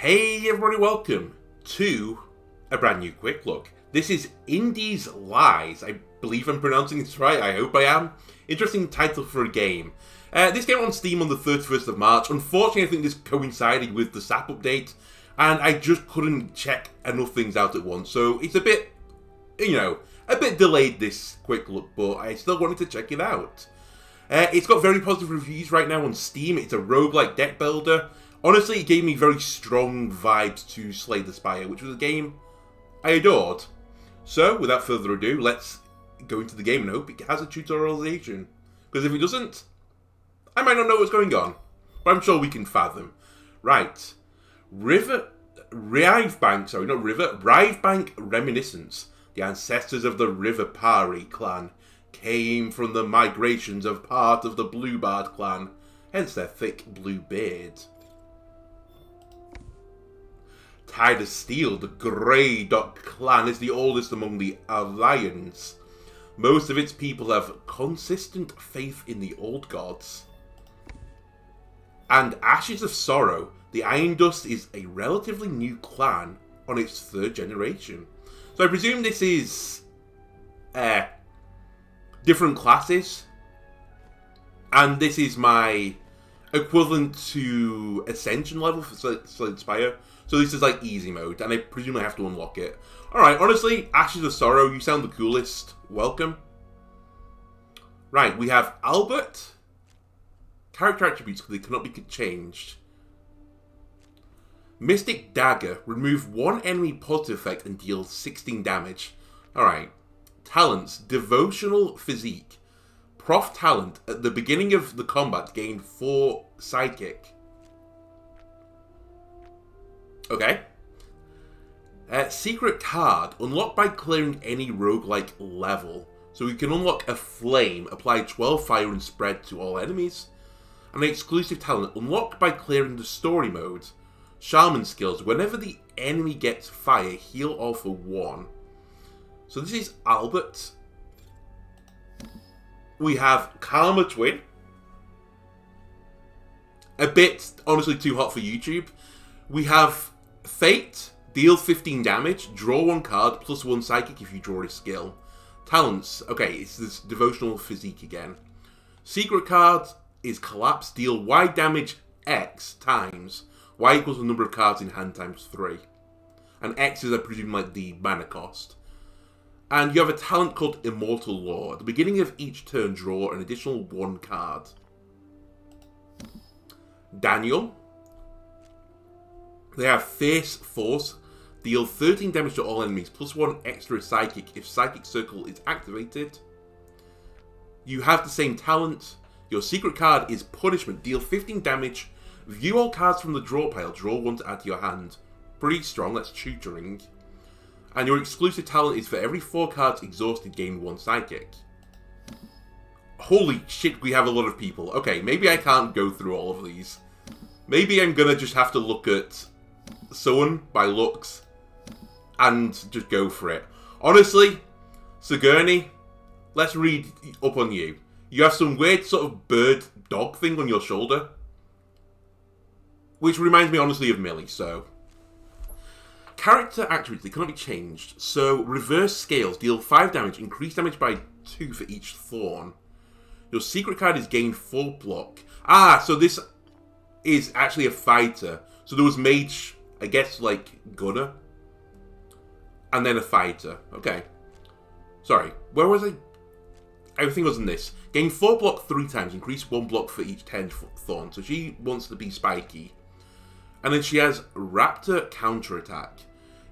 Hey everybody, welcome to a brand new quick look. This is Indie's Lies. I believe I'm pronouncing this right, I hope I am. Interesting title for a game. This came on Steam on the 31st of March. Unfortunately, I think this coincided with the SAP update, and I just couldn't check enough things out at once. So it's a bit, a bit delayed, this quick look, but I still wanted to check it out. It's got very positive reviews right now on Steam. It's a roguelike deck builder. Honestly, it gave me very strong vibes to Slay the Spire, which was a game I adored. So, without further ado, let's go into the game and hope it has a tutorialization. Because if it doesn't, I might not know what's going on. But I'm sure we can fathom. Right. Rivebank Reminiscence. The ancestors of the River Pari clan came from the migrations of part of the Bluebard clan, hence their thick blue beards. Tied as steel, the Grey Dot clan is the oldest among the Alliance. Most of its people have consistent faith in the old gods. And Ashes of Sorrow, the Iron Dust is a relatively new clan on its third generation. So I presume this is different classes. And this is my equivalent to Ascension level for Slay the Spire. So this is like easy mode, and I presume I have to unlock it. Alright, honestly, Ashes of Sorrow, you sound the coolest. Welcome. Right, we have Albert. Character attributes, they cannot be changed. Mystic Dagger, remove one enemy positive effect and deal 16 damage. Alright. Talents, Devotional Physique. Prof talent, at the beginning of the combat, gain 4 Psychic. Okay. Secret card, unlocked by clearing any roguelike level. So we can unlock a flame, apply 12 fire and spread to all enemies. An exclusive talent, unlocked by clearing the story mode. Shaman skills, whenever the enemy gets fire, heal all for 1. So this is Albert. We have Karma Twin. A bit, honestly, too hot for YouTube. We have Fate, deal 15 damage, draw 1 card, plus 1 psychic if you draw a skill. Talents, okay, it's this Devotional Physique again. Secret card is Collapse, deal Y damage X times. Y equals the number of cards in hand times 3. And X is, I presume, like the mana cost. And you have a talent called Immortal Law. At the beginning of each turn, draw an additional 1 card. Daniel. They have Fierce Force, deal 13 damage to all enemies, plus 1 extra psychic if Psychic Circle is activated. You have the same talent. Your secret card is Punishment, deal 15 damage, view all cards from the draw pile, draw 1 to add to your hand. Pretty strong, that's tutoring. And your exclusive talent is for every 4 cards exhausted, gain 1 psychic. Holy shit, we have a lot of people. Okay, maybe I can't go through all of these. Maybe I'm gonna just have to look at someone by looks and just go for it. Honestly, Sigourney, let's read up on you. You have some weird sort of bird dog thing on your shoulder, which reminds me honestly of Millie, so. Character attributes, they cannot be changed. So, reverse scales, deal 5 damage, increase damage by 2 for each thorn. Your secret card is gain 4 block. Ah, so this is actually a fighter. So there was mage, I guess, like, gunner. And then a fighter. Okay. Sorry, where was I? Everything was in this. Gain 4 block 3 times, increase 1 block for each 10 thorn. So she wants to be spiky. And then she has Raptor Counterattack.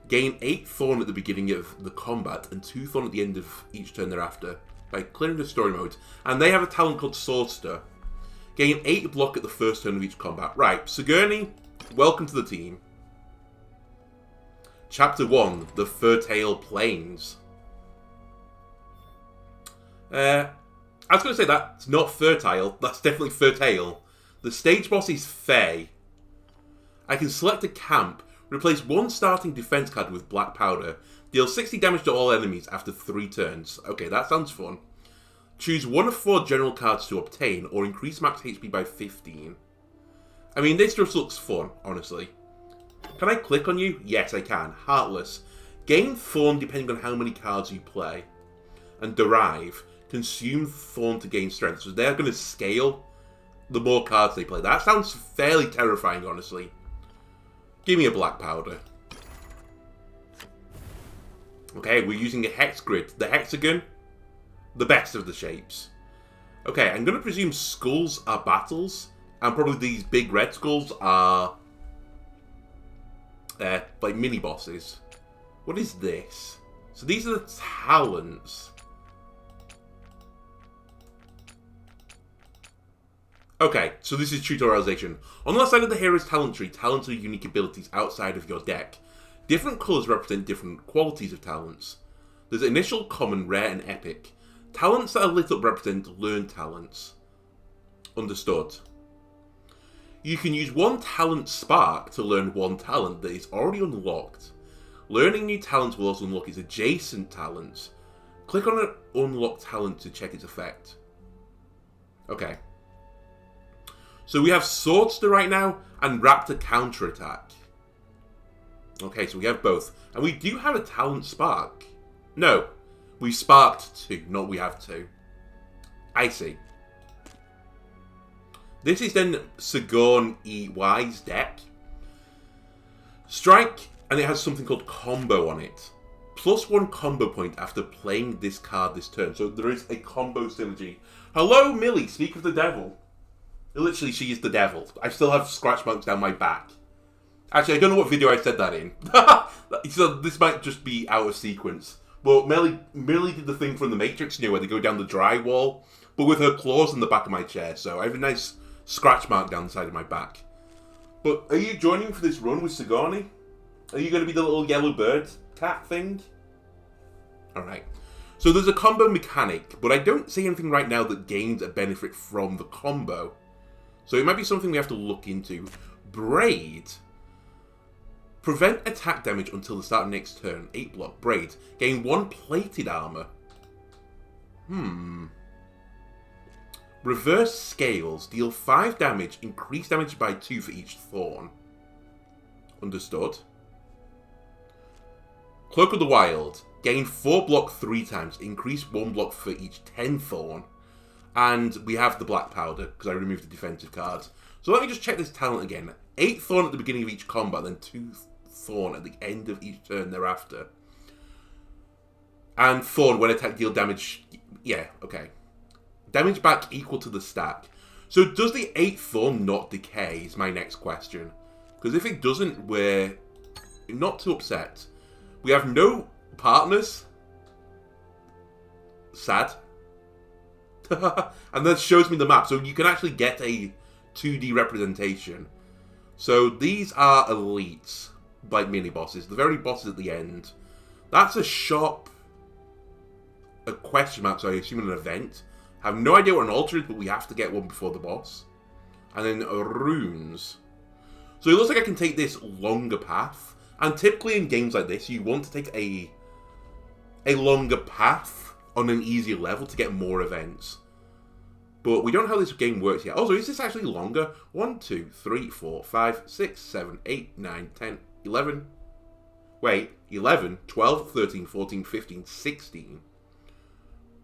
Gain 8 thorn at the beginning of the combat and 2 thorn at the end of each turn thereafter by clearing the story mode. And they have a talent called Swordster. Gain 8 block at the first turn of each combat. Right, Sigourney, welcome to the team. Chapter 1, The Fertile Plains. I was going to say that's not fertile, that's definitely fertile. The stage boss is Faye. I can select a camp, replace 1 starting defense card with black powder, deal 60 damage to all enemies after 3 turns. Okay, that sounds fun. Choose 1 of 4 general cards to obtain, or increase max HP by 15. I mean, this just looks fun, honestly. Can I click on you? Yes, I can. Heartless. Gain Thorn depending on how many cards you play. And Derive. Consume Thorn to gain strength. So they're going to scale the more cards they play. That sounds fairly terrifying, honestly. Give me a black powder. Okay, we're using a hex grid. The hexagon, the best of the shapes. Okay, I'm going to presume skulls are battles. And probably these big red skulls are like mini bosses. What is this? So these are the talents. Okay, so this is tutorialization. On the left side of the hero's talent tree, talents are unique abilities outside of your deck. Different colours represent different qualities of talents. There's initial, common, rare, and epic. Talents that are lit up represent learned talents. Understood. You can use one talent spark to learn one talent that is already unlocked. Learning new talents will also unlock its adjacent talents. Click on an unlocked talent to check its effect. Okay. So we have Swordster right now and Raptor counterattack. Okay, so we have both. And we do have a talent spark. No, we sparked 2, not we have 2. I see. This is then Sigourney's deck. Strike, and it has something called combo on it. +1 combo point after playing this card this turn. So there is a combo synergy. Hello, Millie, speak of the devil. Literally, she is the devil. I still have scratch marks down my back. Actually, I don't know what video I said that in. So this might just be out of sequence. But Millie did the thing from The Matrix, you know, where they go down the drywall, but with her claws in the back of my chair. So I have a nice scratch mark down the side of my back. But are you joining for this run with Sigourney? Are you going to be the little yellow bird cat thing? Alright. So there's a combo mechanic, but I don't see anything right now that gains a benefit from the combo. So it might be something we have to look into. Braid. Prevent attack damage until the start of next turn. 8 block. Braid. Gain 1 plated armor. Reverse scales. Deal 5 damage. Increase damage by 2 for each thorn. Understood. Cloak of the Wild. Gain 4 block 3 times. Increase 1 block for each 10 thorn. And we have the black powder, because I removed the defensive cards. So let me just check this talent again. 8 thorn at the beginning of each combat, then 2 thorn at the end of each turn thereafter. And thorn when attack deal damage. Yeah, okay. Damage back equal to the stack. So does the 8 thorn not decay is my next question. Because if it doesn't, we're not too upset. We have no partners. Sad. And that shows me the map. So you can actually get a 2D representation. So these are elites, like mini-bosses. The very bosses at the end. That's a shop. A question mark, so I assume an event. I have no idea what an altar is, but we have to get one before the boss. And then runes. So it looks like I can take this longer path. And typically in games like this, you want to take a longer path on an easier level to get more events. But we don't know how this game works yet. Also, is this actually longer? 1, 2, 3, 4, 5, 6, 7, 8, 9, 10, 11. Wait, 11, 12, 13, 14, 15, 16.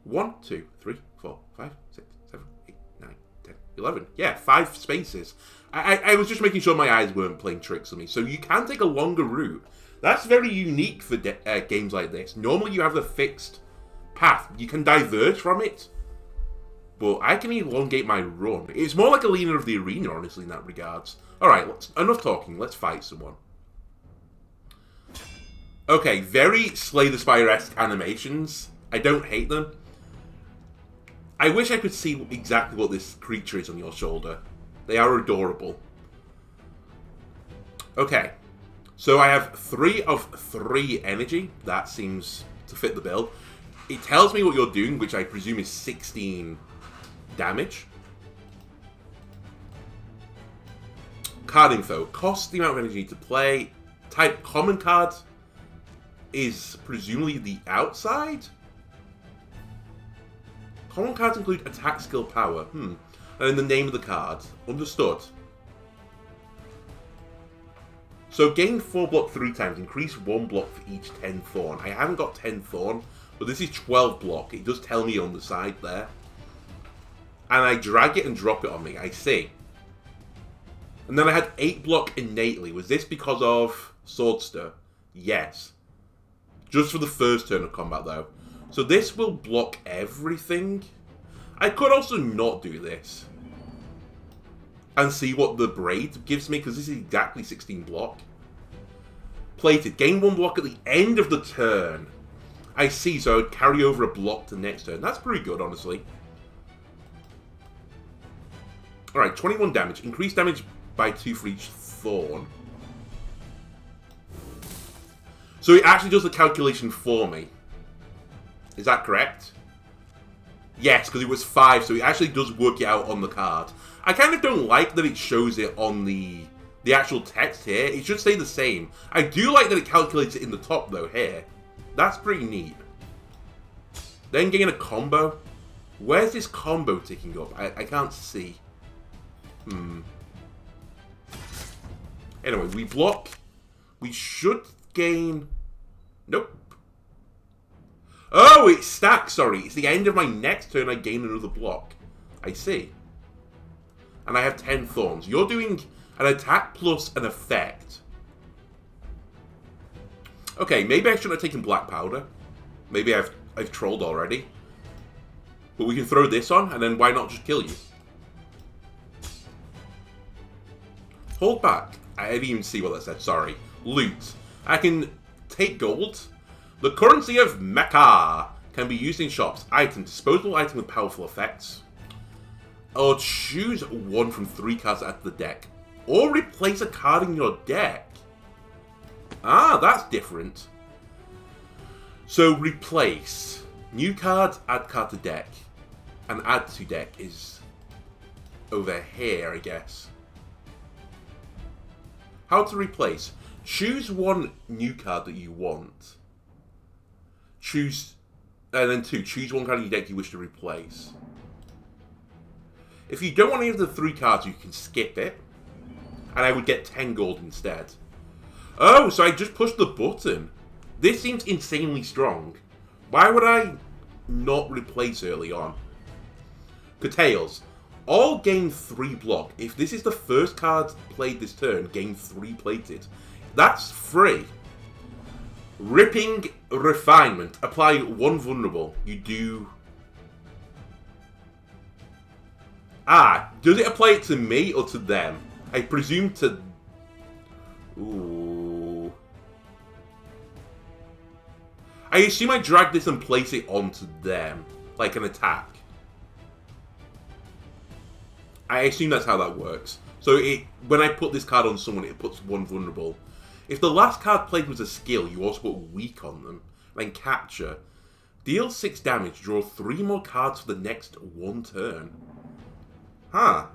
1, 2, 3, 4, 5, 6, 7, 8, 9, 10, 11. Yeah, 5 spaces. I was just making sure my eyes weren't playing tricks on me. So you can take a longer route. That's very unique for games like this. Normally you have a fixed path. You can diverge from it. But I can elongate my run. It's more like a leaner of the arena, honestly, in that regards. Alright, enough talking. Let's fight someone. Okay, very Slay the Spire-esque animations. I don't hate them. I wish I could see exactly what this creature is on your shoulder. They are adorable. Okay. So I have 3 of 3 energy. That seems to fit the bill. It tells me what you're doing, which I presume is 16 damage. Card info. Cost the amount of energy to play. Type common card is presumably the outside. Common cards include attack, skill, power. And then the name of the card. Understood. So gain 4 block 3 times, increase 1 block for each 10 thorn. I haven't got 10 thorn, but this is 12 block. It does tell me on the side there. And I drag it and drop it on me, I see. And then I had 8 block innately. Was this because of Swordster? Yes. Just for the first turn of combat though. So this will block everything. I could also not do this. And see what the braid gives me, because this is exactly 16 block. Plated. Gain 1 block at the end of the turn. I see, so I would carry over a block to the next turn. That's pretty good, honestly. Alright, 21 damage. Increased damage by 2 for each thorn. So it actually does the calculation for me. Is that correct? Yes, because it was 5, so it actually does work it out on the card. I kind of don't like that it shows it on the actual text here. It should stay the same. I do like that it calculates it in the top, though, here. That's pretty neat. Then gain a combo. Where's this combo ticking up? I can't see. Anyway, we block. We should gain... Nope. Oh, it's stacked, sorry. It's the end of my next turn I gain another block. I see. And I have 10 thorns. You're doing an attack plus an effect. Okay, maybe I shouldn't have taken black powder. Maybe I've trolled already. But we can throw this on, and then why not just kill you? Hold back. I didn't even see what that said, sorry. Loot. I can take gold. The currency of Mecha can be used in shops. Item. Disposable item with powerful effects. Or choose 1 from 3 cards at the deck. Or replace a card in your deck. Ah, that's different. So replace. New card, add card to deck. And add to deck is over here, I guess. How to replace. Choose 1 new card that you want. Choose, and then 2. Choose 1 card in your deck you wish to replace. If you don't want any of the 3 cards, you can skip it. And I would get 10 gold instead. Oh, so I just pushed the button. This seems insanely strong. Why would I not replace early on? Curtails. All gain 3 block. If this is the first card played this turn, gain 3 plated. That's free. Ripping Refinement. Apply 1 vulnerable. You do... Ah, does it apply it to me or to them? I presume to... Ooh. I assume I drag this and place it onto them. Like an attack. I assume that's how that works. So when I put this card on someone, it puts 1 vulnerable. If the last card played was a skill, you also put weak on them. Then capture. Deal 6 damage, draw 3 more cards for the next 1 turn. Huh.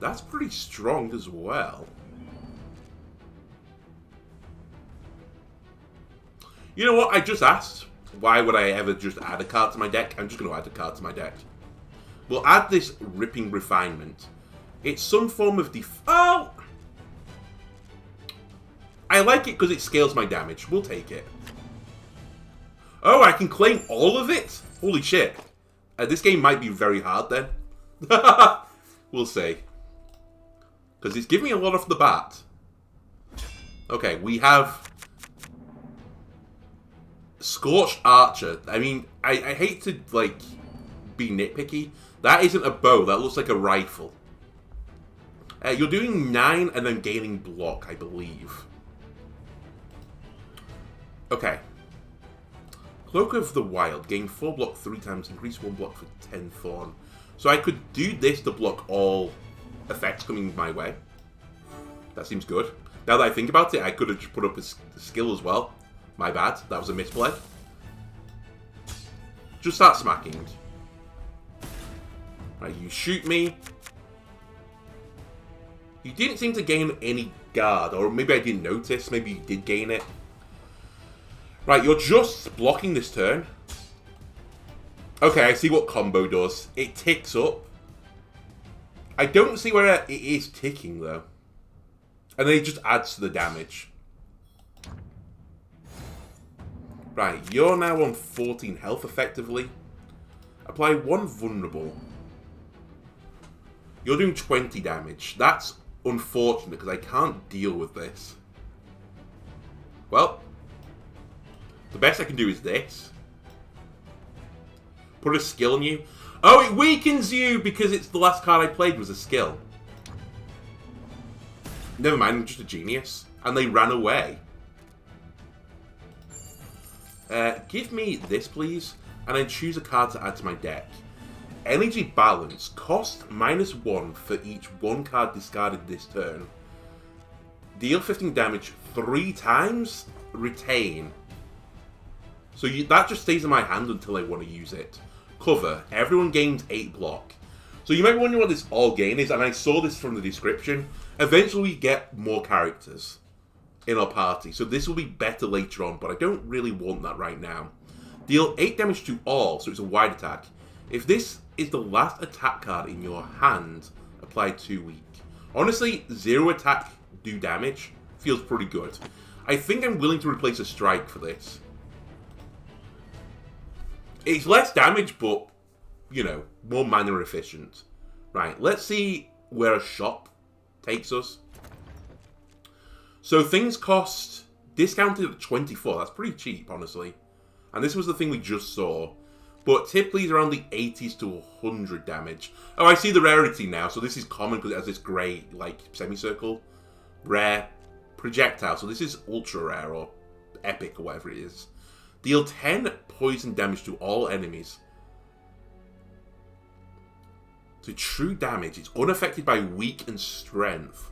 That's pretty strong as well. You know what? I just asked. Why would I ever just add a card to my deck? I'm just going to add a card to my deck. We'll add this Ripping Refinement. It's some form of Oh! I like it because it scales my damage. We'll take it. Oh, I can claim all of it? Holy shit. This game might be very hard then. We'll see. Because it's giving me a lot off the bat. Okay, we have... Scorched Archer. I mean, I hate to, like, be nitpicky. That isn't a bow. That looks like a rifle. You're doing 9 and then gaining block, I believe. Okay. Cloak of the Wild. Gain 4 block 3 times. Increase 1 block for 10 thorn. So I could do this to block all effects coming my way. That seems good. Now that I think about it, I could have just put up a skill as well. My bad. That was a misplay. Just start smacking. Right, you shoot me. You didn't seem to gain any guard. Or maybe I didn't notice. Maybe you did gain it. Right, you're just blocking this turn. Okay, I see what combo does. It ticks up. I don't see where it is ticking, though. And then it just adds to the damage. Right, you're now on 14 health effectively. Apply 1 vulnerable. You're doing 20 damage. That's unfortunate because I can't deal with this. Well, the best I can do is this. Put a skill on you. Oh, it weakens you because it's the last card I played was a skill. Never mind, I'm just a genius. And they ran away. Give me this, please. And then choose a card to add to my deck. Energy balance. Cost -1 for each 1 card discarded this turn. Deal 15 damage 3 times. Retain. So that just stays in my hand until I want to use it. Cover. Everyone gains 8 block. So you might be wondering what this all gain is, and I saw this from the description. Eventually we get more characters in our party, so this will be better later on, but I don't really want that right now. Deal 8 damage to all, so it's a wide attack. If this is the last attack card in your hand, apply 2 weak. Honestly, 0 attack, do damage, feels pretty good. I think I'm willing to replace a strike for this. It's less damage, but, you know, more mana efficient. Right, let's see where a shop takes us. So things cost discounted at 24. That's pretty cheap, honestly. And this was the thing we just saw. But typically it's around the 80s to 100 damage. Oh, I see the rarity now. So this is common because it has this grey, like, semicircle. Rare projectile. So this is ultra rare or epic or whatever it is. Deal 10 poison damage to all enemies. So true damage. It's unaffected by weak and strength.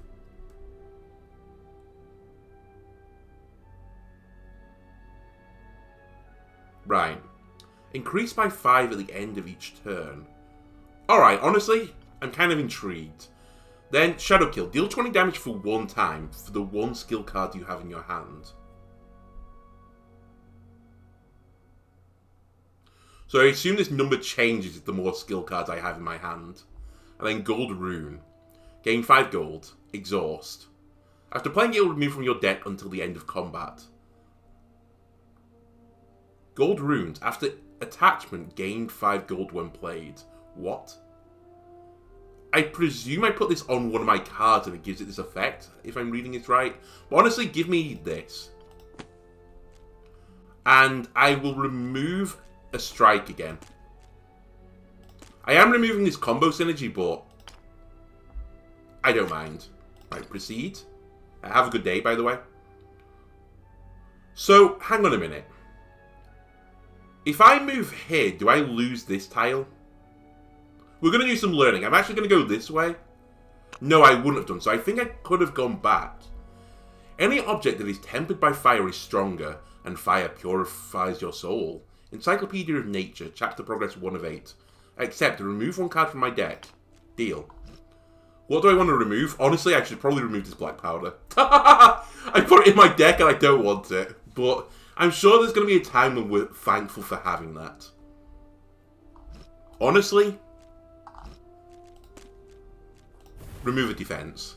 Right. Increase by 5 at the end of each turn. Alright, honestly, I'm kind of intrigued. Then, Shadow Kill. Deal 20 damage for 1 time for the 1 skill card you have in your hand. So I assume this number changes the more skill cards I have in my hand. And then Gold Rune. Gain 5 gold. Exhaust. After playing it will remove from your deck until the end of combat. Gold Runes. After attachment, gained 5 gold when played. What? I presume I put this on one of my cards and it gives it this effect, if I'm reading it right. But honestly, give me this. And I will remove a strike again. I am removing this combo synergy, but I don't mind. Right, proceed. Have a good day, by the way. So, hang on a minute. If I move here, do I lose this tile? We're going to do some learning. I'm actually going to go this way. No, I wouldn't have done. So I think I could have gone back. Any object that is tempered by fire is stronger, and fire purifies your soul. Encyclopedia of Nature, chapter progress 1 of 8. Except, remove 1 card from my deck. Deal. What do I want to remove? Honestly, I should probably remove this black powder. I put it in my deck and I don't want it. But I'm sure there's going to be a time when we're thankful for having that. Honestly, remove a defense.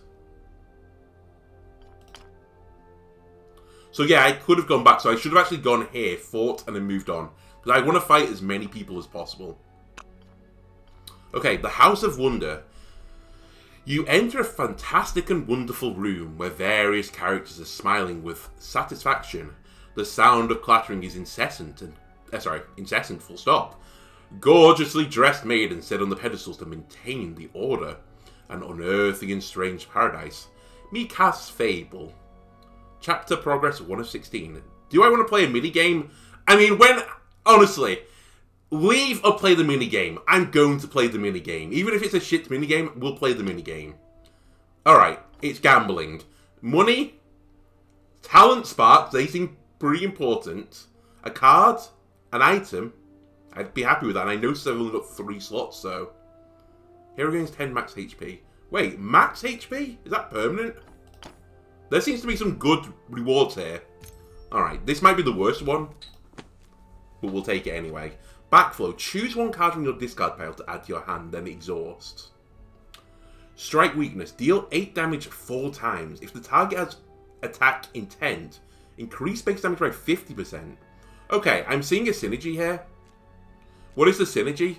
So yeah, I could have gone back. So I should have actually gone here, fought, and then moved on. Because I want to fight as many people as possible. Okay, the House of Wonder. You enter a fantastic and wonderful room where various characters are smiling with satisfaction. The sound of clattering is incessant and... incessant, full stop. Gorgeously dressed maidens sit on the pedestals to maintain the order. An unearthly and strange paradise. Mika's Fable. Chapter progress 1 of 16. Do I want to play a minigame? I mean, honestly, leave or play the minigame. I'm going to play the minigame. Even if it's a shit minigame, we'll play the minigame. Alright, it's gambling. Money, talent sparks, they seem pretty important. A card, an item. I'd be happy with that. And I noticed I've only got 3 slots, so... Hero gains 10 max HP. Wait, max HP? Is that permanent? There seems to be some good rewards here. Alright, this might be the worst one. But we'll take it anyway. Backflow. Choose 1 card from your discard pile to add to your hand, then exhaust. Strike weakness. Deal 8 damage 4 times. If the target has attack intent, increase base damage by 50%. Okay, I'm seeing a synergy here. What is the synergy?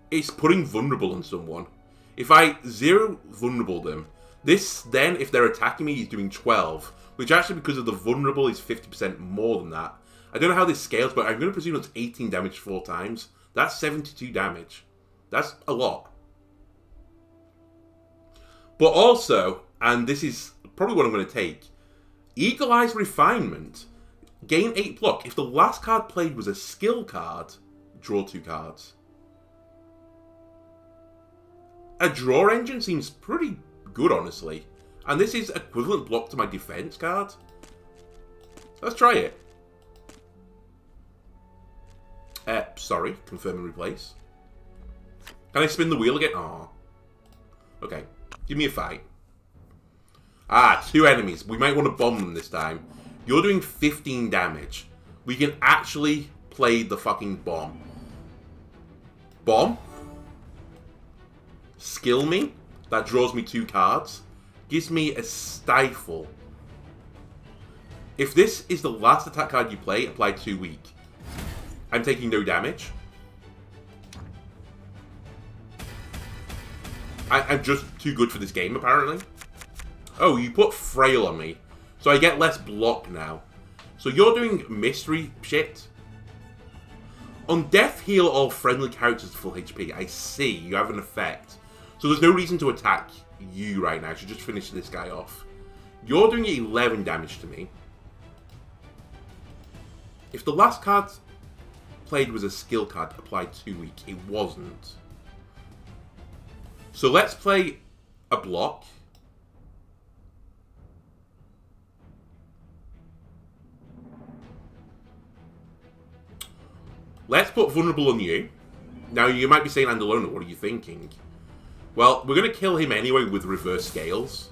It's putting vulnerable on someone. If I 0 vulnerable them, this then, if they're attacking me, is doing 12. Which actually, because of the vulnerable, is 50% more than that. I don't know how this scales, but I'm going to presume it's 18 damage 4 times. That's 72 damage. That's a lot. But also, and this is probably what I'm going to take, Eagle Eye's Refinement. Gain 8 block. If the last card played was a skill card, draw 2 cards. A draw engine seems pretty good, honestly. And this is equivalent block to my defense card. Let's try it. Sorry. Confirm and replace. Can I spin the wheel again? Aw. Okay. Give me a fight. Ah, 2 enemies. We might want to bomb them this time. You're doing 15 damage. We can actually play the fucking bomb. Bomb. Skill me. That draws me 2 cards. Gives me a stifle. If this is the last attack card you play, apply 2 weak. I'm taking no damage. I'm just too good for this game, apparently. Oh, you put Frail on me. So I get less block now. So you're doing mystery shit. On death, heal all friendly characters to full HP. I see, you have an effect. So there's no reason to attack you right now. I should just finish this guy off. You're doing 11 damage to me. If the last card played was a skill card, applied 2 weak. It wasn't. So let's play a block. Let's put vulnerable on you. Now, you might be saying, Andalona, what are you thinking? Well, we're going to kill him anyway with reverse scales.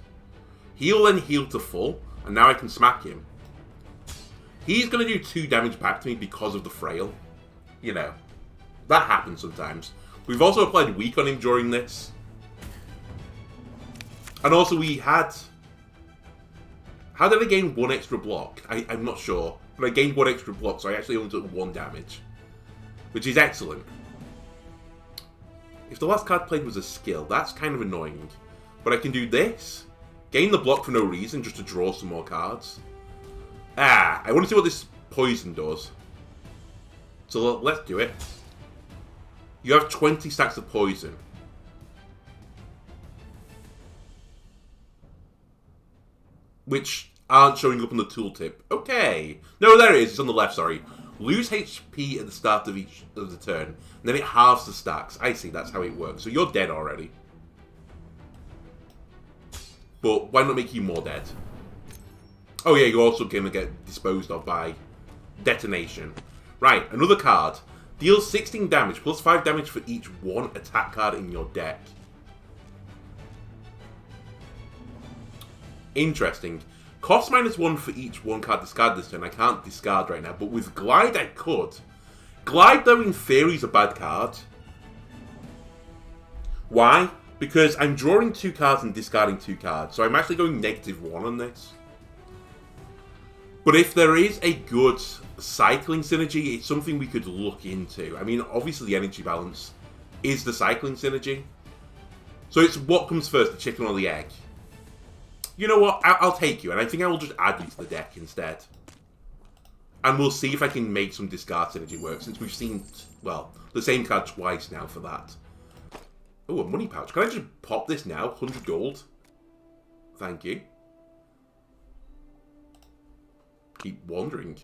He'll then heal to full, and now I can smack him. He's going to do 2 damage back to me because of the frail. You know, that happens sometimes. We've also applied weak on him during this. And also we had... How did I gain 1 extra block? I'm not sure. But I gained 1 extra block, so I actually only took 1 damage. Which is excellent. If the last card played was a skill, that's kind of annoying. But I can do this. Gain the block for no reason, just to draw some more cards. Ah, I want to see what this poison does. So let's do it. You have 20 stacks of poison. Which aren't showing up on the tooltip. Okay. No, there it is. It's on the left, sorry. Lose HP at the start of each of the turn. And then it halves the stacks. I see, that's how it works. So you're dead already. But why not make you more dead? Oh yeah, you're also going to get disposed of by detonation. Right, another card. Deals 16 damage, plus 5 damage for each 1 attack card in your deck. Interesting. Cost -1 for each 1 card discard this turn. I can't discard right now, but with Glide I could. Glide, though, in theory is a bad card. Why? Because I'm drawing 2 cards and discarding 2 cards, so I'm actually going -1 on this. But if there is a good cycling synergy, it's something we could look into. I mean, obviously the energy balance is the cycling synergy. So it's what comes first, the chicken or the egg? You know what? I'll take you, and I think I will just add you to the deck instead. And we'll see if I can make some discard synergy work, since we've seen, well, the same card twice now for that. Oh, a money pouch. Can I just pop this now? 100 gold. Thank you. Keep wandering.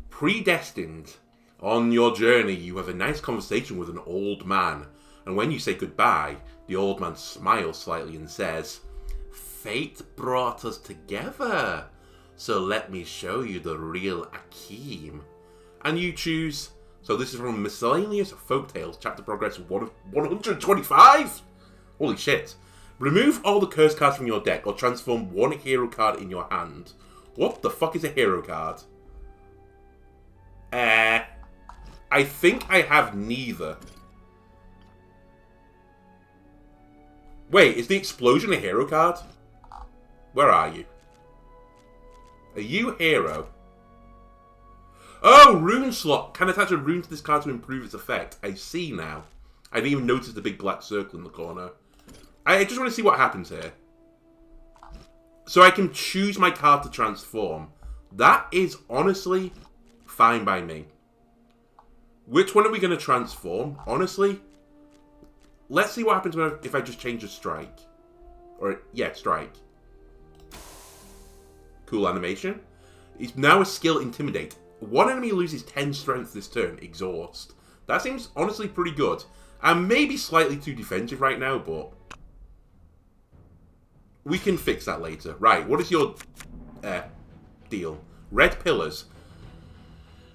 Predestined. On your journey, you have a nice conversation with an old man. And when you say goodbye, the old man smiles slightly and says, "Fate brought us together, so let me show you the real Akeem." And you choose... So this is from Miscellaneous Folktales, chapter progress 125? Holy shit. Remove all the curse cards from your deck, or transform 1 hero card in your hand. What the fuck is a hero card? I think I have neither. Wait, is the explosion a hero card? Where are you? Are you hero? Oh, rune slot. Can attach a rune to this card to improve its effect. I see now. I didn't even notice the big black circle in the corner. I just want to see what happens here. So I can choose my card to transform. That is honestly fine by me. Which one are we going to transform? Honestly, let's see what happens if I just change a strike. Or, yeah, strike. Cool animation. It's now a skill Intimidate. One enemy loses 10 strength this turn. Exhaust. That seems honestly pretty good. And maybe slightly too defensive right now, but we can fix that later. Right, what is your deal? Red pillars.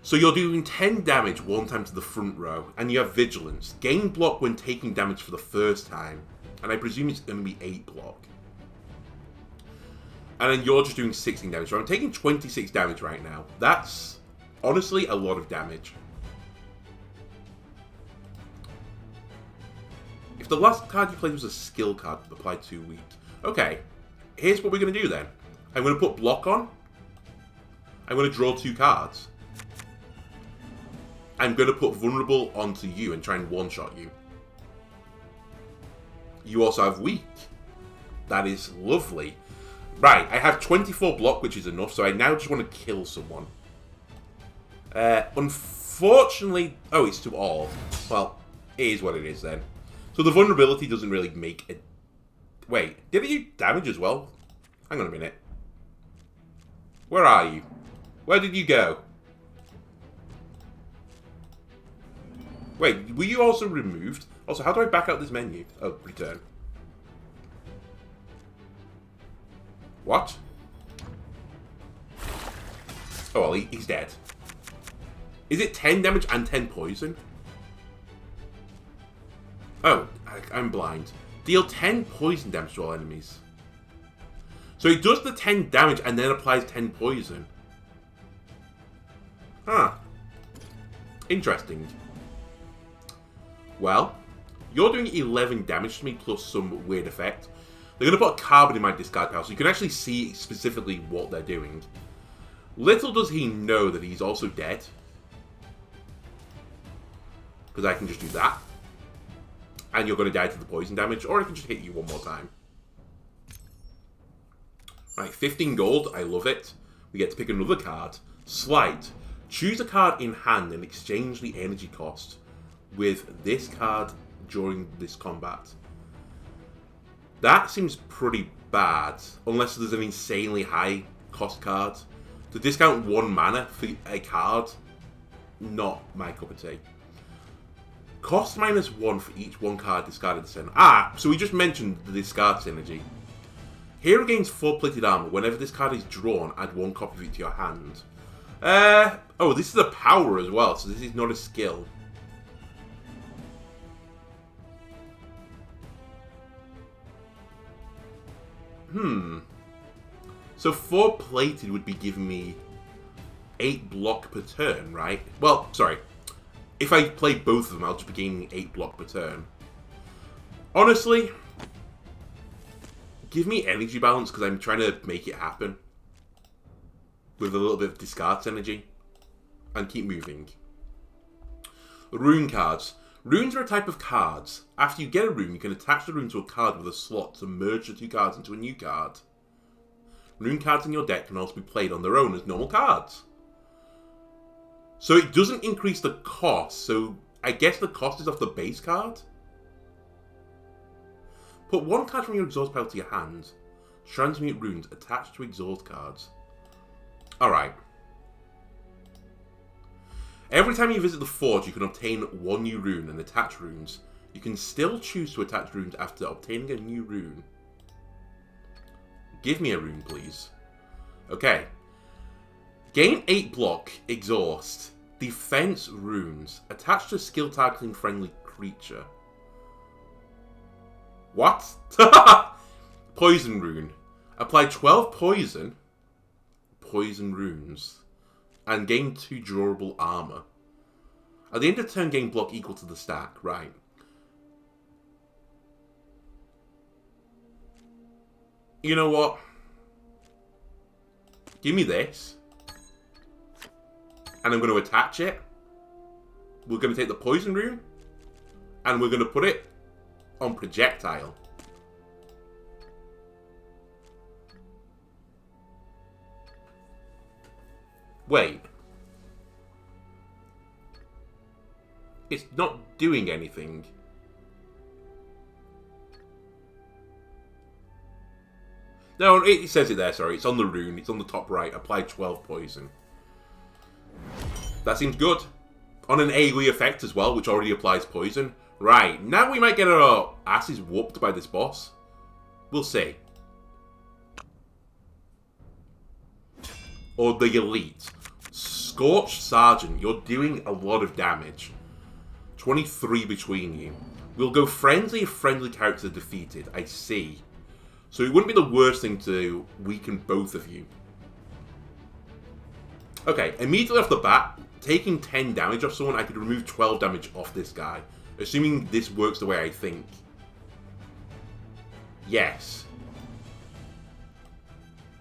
So you're doing 10 damage one time to the front row, and you have Vigilance. Gain block when taking damage for the first time. And I presume it's going to be 8 block. And then you're just doing 16 damage. So I'm taking 26 damage right now. That's honestly a lot of damage. If the last card you played was a skill card, applied 2 weak. Okay, here's what we're going to do then. I'm going to put block on. I'm going to draw 2 cards. I'm going to put vulnerable onto you and try and one-shot you. You also have weak. That is lovely. Right, I have 24 block, which is enough, so I now just want to kill someone. Unfortunately... Oh, it's to all. Well, it is what it is then. So the vulnerability doesn't really make it... Wait, did it do damage as well? Hang on a minute. Where are you? Where did you go? Wait, were you also removed? Also, how do I back out this menu? Oh, return. What? Oh, well, he's dead. Is it 10 damage and 10 poison? Oh, I'm blind. Deal 10 poison damage to all enemies. So he does the 10 damage and then applies 10 poison. Huh. Interesting. Well, you're doing 11 damage to me plus some weird effect. They're going to put a carbon in my discard pile so you can actually see specifically what they're doing. Little does he know that he's also dead. Because I can just do that. And you're going to die to the poison damage, or I can just hit you one more time. Right, 15 gold, I love it. We get to pick another card. Slight. Choose a card in hand and exchange the energy cost with this card during this combat. That seems pretty bad, unless there's an insanely high cost card. To discount 1 mana for a card, not my cup of tea. Cost -1 for each 1 card discarded this turn. Ah, so we just mentioned the discard synergy. Hero gains 4 plated armor. Whenever this card is drawn, add 1 copy of it to your hand. Oh, this is a power as well, so this is not a skill. So 4 plated would be giving me 8 block per turn, right? Well, sorry. If I play both of them, I'll just be gaining 8 block per turn. Honestly, give me energy balance because I'm trying to make it happen. With a little bit of discard energy. And keep moving. Rune cards. Runes are a type of cards. After you get a rune, you can attach the rune to a card with a slot to merge the 2 cards into a new card. Rune cards in your deck can also be played on their own as normal cards. So it doesn't increase the cost, so I guess the cost is off the base card? Put 1 card from your exhaust pile to your hand. Transmute runes attached to exhaust cards. Alright. Every time you visit the forge, you can obtain 1 new rune and attach runes. You can still choose to attach runes after obtaining a new rune. Give me a rune, please. Okay. Gain 8 block, exhaust. Defense runes. Attached to skill targeting friendly creature. What? Poison rune. Apply 12 poison. Poison runes. And gain 2 durable armor. At the end of turn, gain block equal to the stack. Right. You know what? Give me this. And I'm going to attach it. We're going to take the poison rune. And we're going to put it on projectile. Wait. It's not doing anything. No, it says it there, sorry. It's on the rune. It's on the top right. Apply 12 poison. That seems good. On an AoE effect as well, which already applies poison. Right, now we might get our asses whooped by this boss. We'll see. Or the elite. Scorched Sergeant, you're doing a lot of damage. 23 between you. We'll go friendly if friendly characters are defeated. I see. So it wouldn't be the worst thing to weaken both of you. Okay, immediately off the bat, taking 10 damage off someone, I could remove 12 damage off this guy. Assuming this works the way I think. Yes.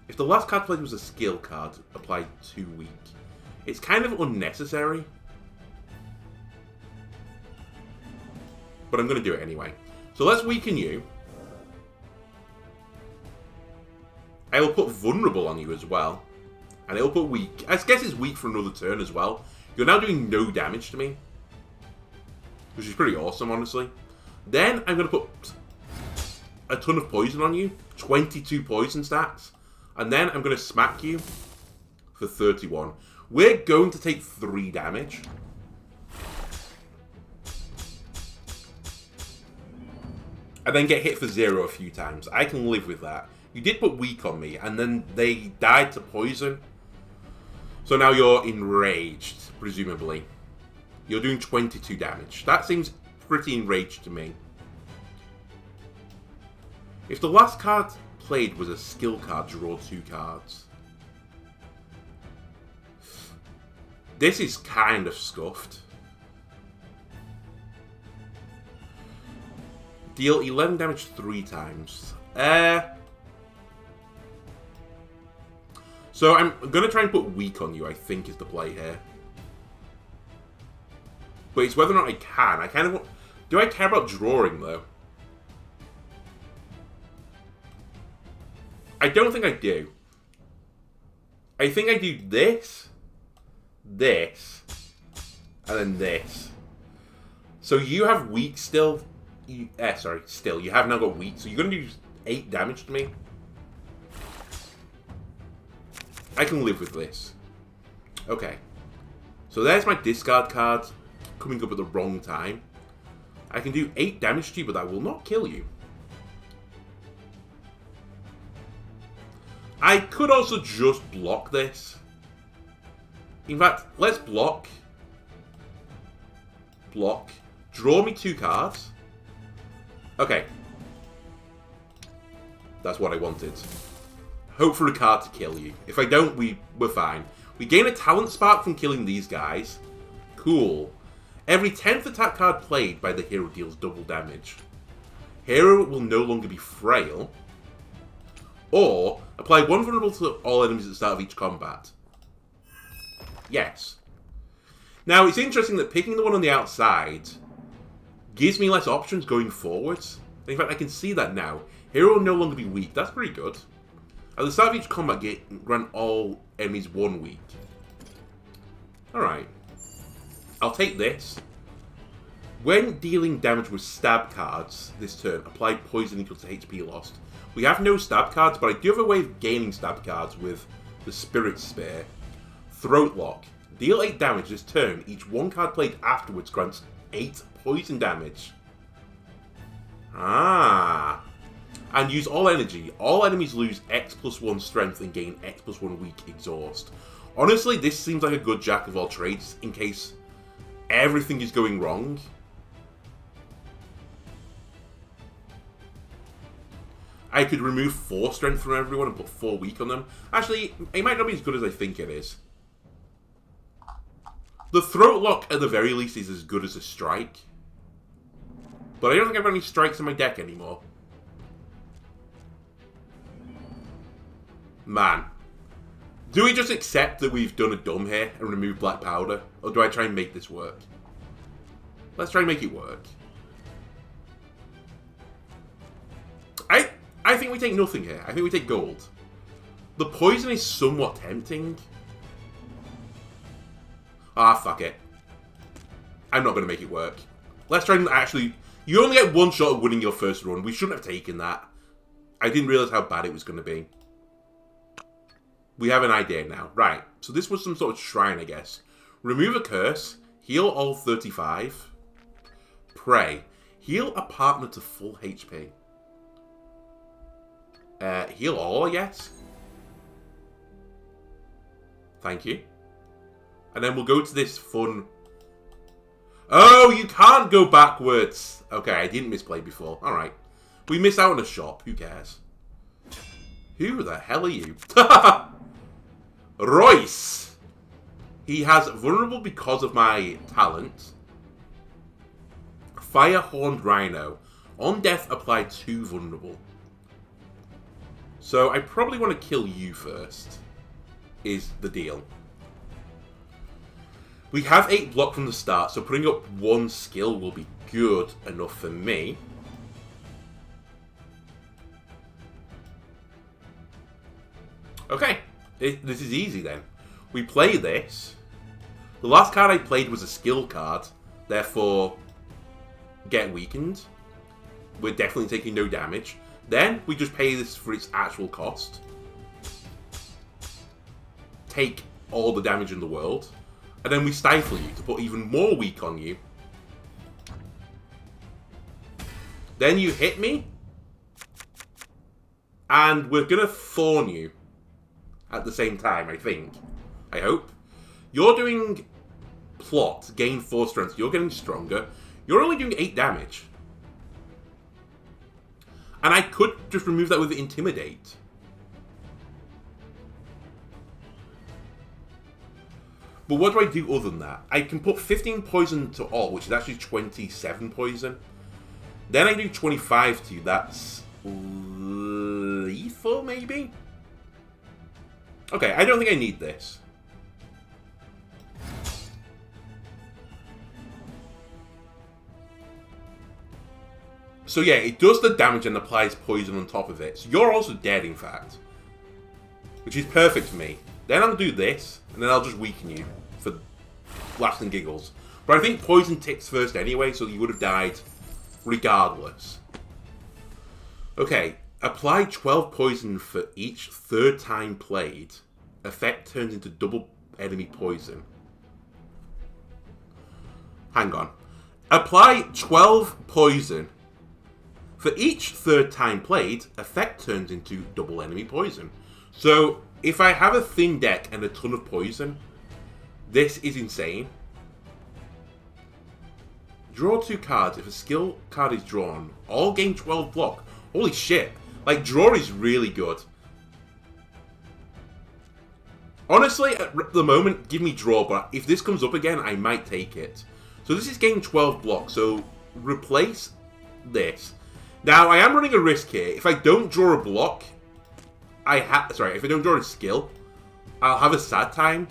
If the last card played was a skill card, applied 2 weak. It's kind of unnecessary. But I'm going to do it anyway. So let's weaken you. I will put vulnerable on you as well. And it'll put weak. I guess it's weak for another turn as well. You're now doing no damage to me. Which is pretty awesome, honestly. Then I'm going to put a ton of poison on you. 22 poison stacks. And then I'm going to smack you for 31. We're going to take 3 damage. And then get hit for 0 a few times. I can live with that. You did put weak on me, and then they died to poison. So now you're enraged, presumably. You're doing 22 damage. That seems pretty enraged to me. If the last card played was a skill card, draw 2 cards. This is kind of scuffed. Deal 11 damage 3 times. So I'm going to try and put weak on you, I think, is the play here. But it's whether or not I can. I kind of want... Do I care about drawing, though? I don't think I do. I think I do this, this, and then this. So you have weak still. Still. You have now got weak. So you're going to do 8 damage to me. I can live with this. Okay. So there's my discard card coming up at the wrong time. I can do 8 damage to you, but that will not kill you. I could also just block this. In fact, let's block. Block. Draw me 2 cards. Okay. That's what I wanted. Hope for a card to kill you. If I don't, we're fine. We gain a talent spark from killing these guys. Cool. Every 10th attack card played by the hero deals double damage. Hero will no longer be frail. Or, apply 1 vulnerable to all enemies at the start of each combat. Yes. Now, it's interesting that picking the one on the outside gives me less options going forwards. In fact, I can see that now. Hero will no longer be weak. That's pretty good. At the start of each combat, grant all enemies 1 week. Alright. I'll take this. When dealing damage with stab cards this turn, apply poison equal to HP lost. We have no stab cards, but I do have a way of gaining stab cards with the Spirit Spear. Throat Lock. Deal 8 damage this turn. Each 1 card played afterwards grants 8 poison damage. Ah. And use all energy. All enemies lose X+1 strength and gain X+1 weak exhaust. Honestly, this seems like a good jack of all trades in case everything is going wrong. I could remove 4 strength from everyone and put 4 weak on them. Actually, it might not be as good as I think it is. The Throat Lock, at the very least, is as good as a strike. But I don't think I have any strikes in my deck anymore. Man. Do we just accept that we've done a dumb here and remove black powder? Or do I try and make this work? Let's try and make it work. I think we take nothing here. I think we take gold. The poison is somewhat tempting. Ah, fuck it. I'm not going to make it work. Let's try and actually... You only get one shot at winning your first run. We shouldn't have taken that. I didn't realise how bad it was going to be. We have an idea now. Right. So this was some sort of shrine, I guess. Remove a curse. Heal all 35. Pray. Heal a partner to full HP. Heal all, I guess. Thank you. And then we'll go to this fun... Oh, you can't go backwards. Okay, I didn't misplay before. Alright. We missed out on a shop. Who cares? Who the hell are you? Royce! He has vulnerable because of my talent. Fire-horned rhino. On death, apply 2 vulnerable. So I probably want to kill you first. Is the deal. We have 8 block from the start, so putting up 1 skill will be good enough for me. Okay, this is easy then. We play this. The last card I played was a skill card, therefore get weakened. We're definitely taking no damage. Then we just pay this for its actual cost. Take all the damage in the world. And then we stifle you to put even more weak on you. Then you hit me. And we're going to thorn you at the same time, I think. I hope. You're doing plot, gain 4 strength. You're getting stronger. You're only doing 8 damage. And I could just remove that with Intimidate. But what do I do other than that? I can put 15 poison to all, which is actually 27 poison. Then I do 25 to you. That's lethal, maybe? Okay, I don't think I need this. So yeah, it does the damage and applies poison on top of it. So you're also dead, in fact. Which is perfect for me. Then I'll do this, and then I'll just weaken you for laughs and giggles. But I think poison ticks first anyway, so you would have died regardless. Okay, apply 12 poison for each 3rd time played. Effect turns into double enemy poison. Hang on. Apply 12 poison. For each 3rd time played, effect turns into double enemy poison. So, if I have a thin deck and a ton of poison, this is insane. Draw 2 cards. If a skill card is drawn, all gain 12 block. Holy shit. Like, draw is really good. Honestly, at the moment, give me draw, but if this comes up again, I might take it. So this is gain 12 block, so replace this. Now, I am running a risk here. If I don't draw a block, if I don't draw a skill, I'll have a sad time.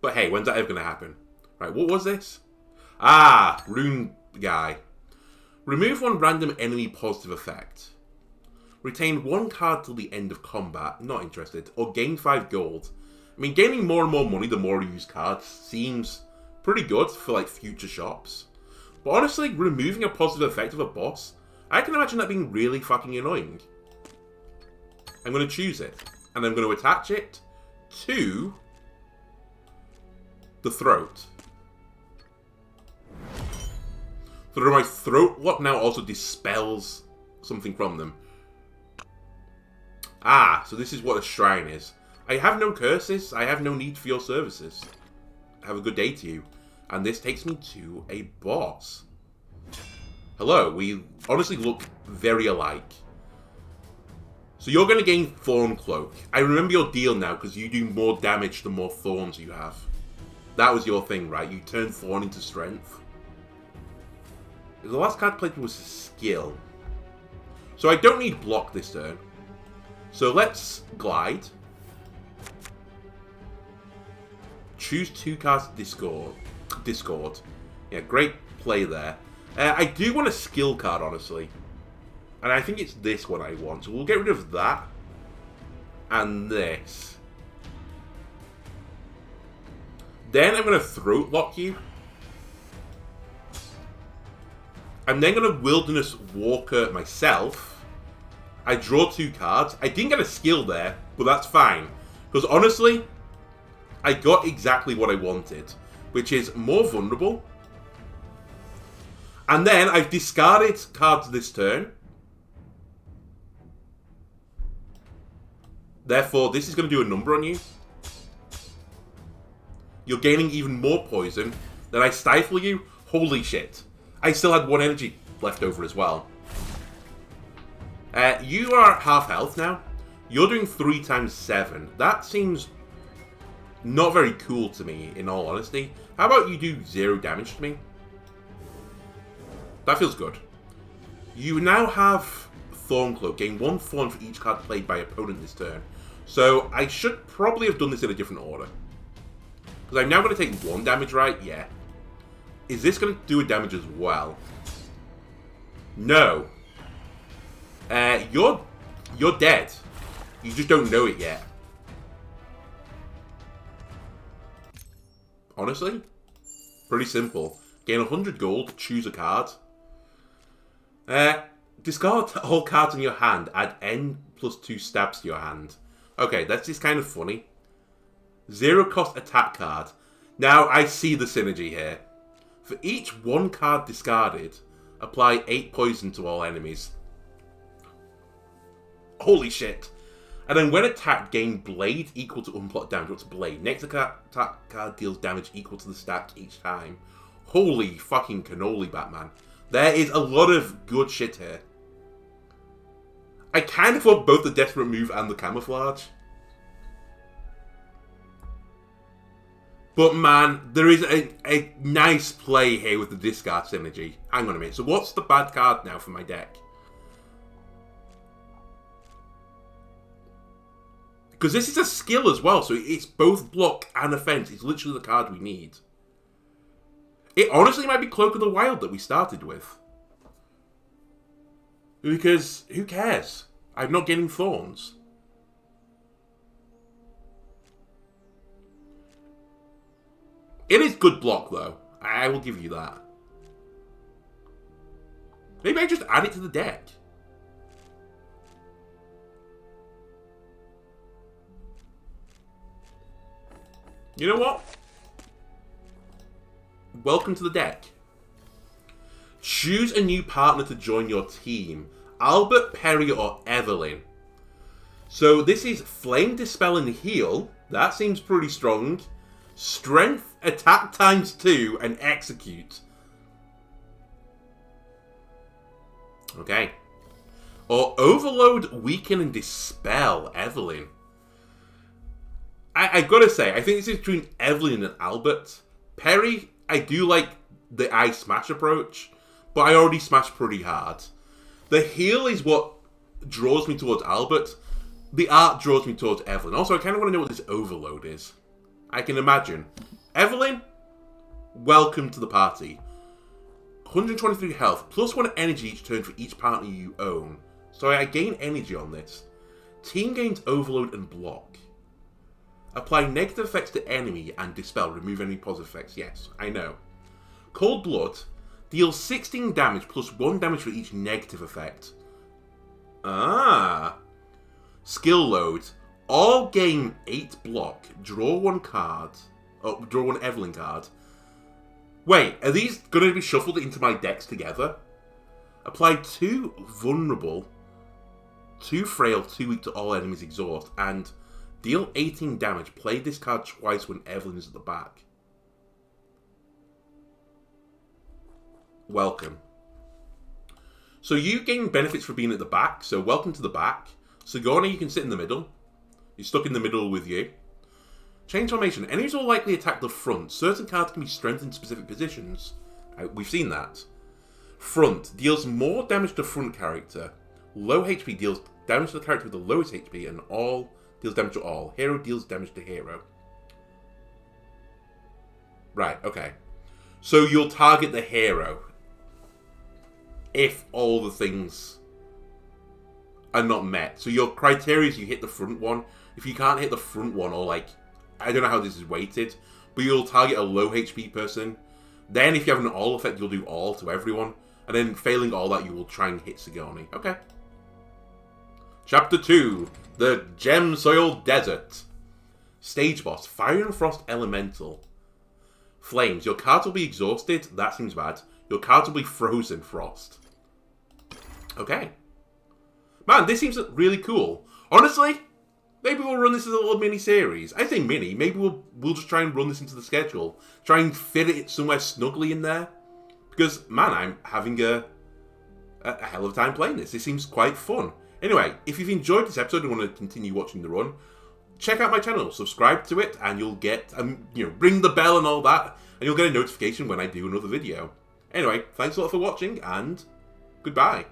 But hey, when's that ever going to happen? Right, what was this? Ah, rune guy. Remove 1 random enemy positive effect. Retain 1 card till the end of combat. Not interested. Or gain 5 gold. I mean, gaining more and more money the more you use cards seems pretty good for, like, future shops. But honestly, removing a positive effect of a boss, I can imagine that being really fucking annoying. I'm going to choose it. And I'm going to attach it to the throat. So my throat lock now also dispels something from them. Ah, so this is what a shrine is. I have no curses. I have no need for your services. Have a good day to you. And this takes me to a boss. Hello, we honestly look very alike. So you're going to gain Thorn Cloak. I remember your deal now because you do more damage the more thorns you have. That was your thing, right? You turn Thorn into Strength. The last card played was a skill. So I don't need block this turn. So let's glide. Choose 2 cards to discard. Yeah, great play there. I do want a skill card, honestly. And I think it's this one I want. So we'll get rid of that. And this. Then I'm going to throat lock you. I'm then going to Wilderness Walker myself. I draw 2 cards. I didn't get a skill there, but that's fine. Because honestly, I got exactly what I wanted. Which is more vulnerable. And then I've discarded cards this turn. Therefore, this is going to do a number on you. You're gaining even more poison. Then I stifle you. Holy shit. I still had 1 energy left over as well. You are at half health now. You're doing 3 times 7. That seems not very cool to me, in all honesty. How about you do 0 damage to me? That feels good. You now have Thorncloak. Gain 1 thorn for each card played by opponent this turn. So I should probably have done this in a different order. Because I'm now going to take 1 damage, right? Yeah. Is this going to do a damage as well? No. You're dead. You just don't know it yet. Honestly, pretty simple. Gain 100 gold, choose a card. Discard all cards in your hand, add N+2 stabs to your hand. Okay, that's just kind of funny. 0 cost attack card. Now I see the synergy here. For each 1 card discarded, apply 8 poison to all enemies. Holy shit. And then when attacked, gain blade equal to unblocked damage. What's blade? Next attack card deals damage equal to the stack each time. Holy fucking cannoli, Batman. There is a lot of good shit here. I kind of want both the desperate move and the camouflage. But man, there is a nice play here with the discard synergy. Hang on a minute. So what's the bad card now for my deck? Because this is a skill as well, so it's both block and offense. It's literally the card we need. It honestly might be Cloak of the Wild that we started with. Because, who cares? I'm not getting thorns. It is good block, though. I will give you that. Maybe I just add it to the deck. You know what? Welcome to the deck. Choose a new partner to join your team. Albert, Perry, or Evelyn. So this is Flame, Dispel, and Heal. That seems pretty strong. Strength, Attack times 2, and Execute. Okay. Or Overload, Weaken, and Dispel, Evelyn. I gotta say, I think this is between Evelyn and Albert. Perry, I do like the I smash approach, but I already smashed pretty hard. The heal is what draws me towards Albert. The art draws me towards Evelyn. Also, I kind of want to know what this overload is. I can imagine. Evelyn, welcome to the party. 123 health, plus 1 energy each turn for each partner you own. So I gain energy on this. Team gains overload and block. Apply negative effects to enemy and dispel. Remove any positive effects. Yes, I know. Cold Blood. Deals 16 damage plus 1 damage for each negative effect. Ah. Skill load. All gain 8 block. Draw 1 card. Oh, draw 1 Evelyn card. Wait, are these going to be shuffled into my decks together? Apply 2 vulnerable, 2 frail, 2 weak to all enemies exhaust, and deal 18 damage. Play this card twice when Evelyn is at the back. Welcome. So you gain benefits for being at the back, so welcome to the back. Sigourney, you can sit in the middle. You're stuck in the middle with you. Change formation. Enemies will likely attack the front. Certain cards can be strengthened in specific positions. We've seen that. Front. Deals more damage to front character. Low HP deals damage to the character with the lowest HP, and all deals damage to all. Hero deals damage to hero. Right, okay. So you'll target the hero if all the things are not met. So your criteria is you hit the front one. If you can't hit the front one, or like, I don't know how this is weighted, but you'll target a low HP person. Then if you have an all effect, you'll do all to everyone. And then failing all that, you will try and hit Sigourney. Okay. Chapter 2. The Gem Soil Desert. Stage boss. Fire and Frost Elemental. Flames. Your cards will be exhausted. That seems bad. Your cards will be frozen frost. Okay. Man, this seems really cool. Honestly, maybe we'll run this as a little mini-series. I say mini. Maybe we'll just try and run this into the schedule. Try and fit it somewhere snugly in there. Because, man, I'm having a hell of a time playing this. This seems quite fun. Anyway, if you've enjoyed this episode and want to continue watching the run, check out my channel, subscribe to it, and you'll get, ring the bell and all that, and you'll get a notification when I do another video. Anyway, thanks a lot for watching, and goodbye.